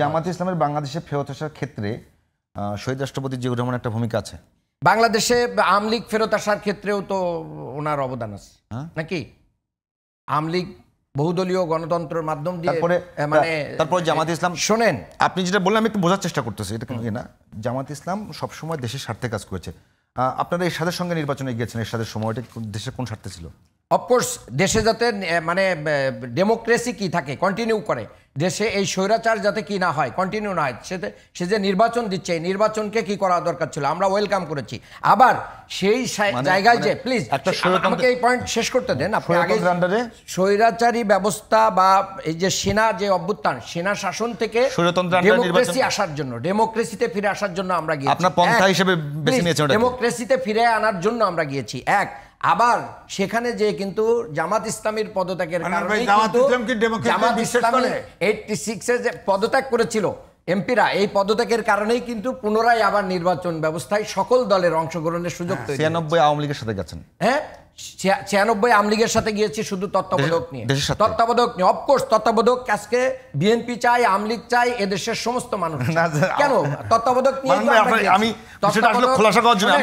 জামাতে ইসলামের বাংলাদেশে ফেরত আসার ক্ষেত্রে শহীদ রাষ্ট্রপতি জিয়াউর রহমান একটা ভূমিকা আছে। বাংলাদেশে আওয়ামী লীগ ফেরত আসার ক্ষেত্রেও তো ওনার অবদান আছে নাকি? আওয়ামী লীগ বহুদলীয় গণতন্ত্রের মাধ্যম দিয়ে তারপরে জামাতে ইসলাম, শোনেন আপনি যেটা বললেন আমি একটু বোঝার চেষ্টা করতেছি, এটা কোনো না। জামাতে ইসলাম সবসময় দেশের স্বার্থে কাজ করেছে। আপনারা এরশাদের সঙ্গে নির্বাচনে গিয়েছেন, এরশাদের সময়টা দেশের কোন স্বার্থে ছিল? অফকোর্স দেশে যাতে ডেমোক্রেসি কি থাকে, কন্টিনিউ করে, দেশে এই স্বৈরাচার যাতে কি না হয়, কন্টিনিউ না হয়, সে যে নির্বাচন দিচ্ছে এই নির্বাচনকে কি করা দরকার ছিল আমরা ওয়েলকাম করেছি। আবার সেই জায়গায় যে প্লিজ আমাকে এই পয়েন্ট শেষ করতে দেন। আপনি আগে স্বৈরাচারী ব্যবস্থা বা এই যে সেনা যে অভ্যুত্থান, সেনা শাসন থেকে ডেমোক্রেসি আসার জন্য, ডেমোক্রেসিতে ফিরে আসার জন্য আমরা গিয়েছি। আপনার পন্থা হিসেবে বেছে নিয়েছেন ওটা, ডেমোক্রেসিতে ফিরে আনার জন্য আমরা গিয়েছি। আবার সেখানে যে কিন্তু জামাত ইসলামের পদত্যাগের কারণে জামাত ইসলামী 86-এ যে পদত্যাগ করেছিল এমপিরা, এই পদত্যাগের কারণেই কিন্তু পুনরায় আবার নির্বাচন ব্যবস্থায় সকল দলের অংশগ্রহণের সুযোগ তৈরি। 96 আওয়ামী লীগের সাথে গেছেন? হ্যাঁ, 96 আওয়ামী লীগের সাথে গিয়েছি শুধু তত্ত্বাবধায়ক নিয়ে। তত্ত্বাবধায়ক নিয়ে অফকোর্স তত্ত্বাবধায়ক আজকে বিএনপি চাই, আওয়ামী লীগ চাই, এদেশের সমস্ত মানুষ। কেন তত্ত্বাবধায়ক নিয়ে আমি সেটা আসলে খোলাসা করার জন্য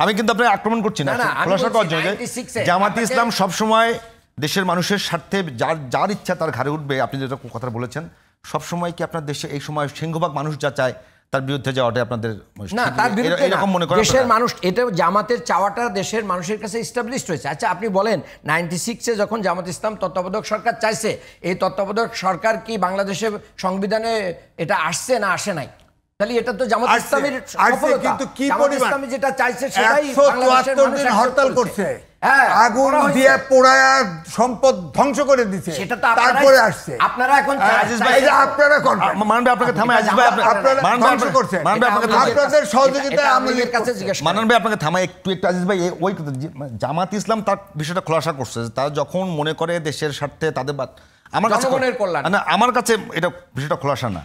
আমি কিন্তু আপনাকে আক্রমণ করছি না, খোলাসা করার জন্য জামাতে ইসলাম সবসময় দেশের মানুষের স্বার্থে যার ইচ্ছা তার ঘাড়ে উঠবে। আপনি যেটা কথা বলেছেন, সবসময় কি আপনার দেশে এই সময় সিংহভাগ মানুষ যা চায় তার বিরুদ্ধে যাওয়াটাই আপনাদের না? তার বিরুদ্ধে এরকম মনে করেন দেশের মানুষ, এটা জামাতের চাওয়াটা দেশের মানুষের কাছে এস্টাবলিশড হয়েছে। আচ্ছা আপনি বলেন 96-এ যখন জামাত ইসলাম তত্ত্বাবধায়ক সরকার চাইছে, এই তত্ত্বাবধায়ক সরকার কি বাংলাদেশের সংবিধানে এটা আসছে না আসে নাই? তাহলে এটা তো জামাত ইসলামের সফলতা। কিন্তু কি পরিমাণ ইসলামী যেটা চাইছে সেটাই বাংলাদেশের মানুষ হরতাল করছে, আগুন দিয়ে পোড়ায়া সম্পদ ধ্বংস করে দিচ্ছে, সেটা তো তারপরে আসছে। আপনারা এখন আজিজ ভাই আপনারা কোন মানবে আপনাকে থামাই, আজিজ ভাই আপনারা ধ্বংস করছে, মানবে আপনাকে আপনাদের সহযোগিতায় আমি এর কাছে জিজ্ঞেস করেন। মানবে আপনাকে থামাই একটু আজিজ ভাই। ওই জামাত ইসলাম তার বিষয়টা খোলাসা করছে, তারা যখন মনে করে দেশের স্বার্থে তাদের আমার কাছে জনগণের কল্যাণ, না, আমার কাছে এটা বিষয়টা খোলাসা না।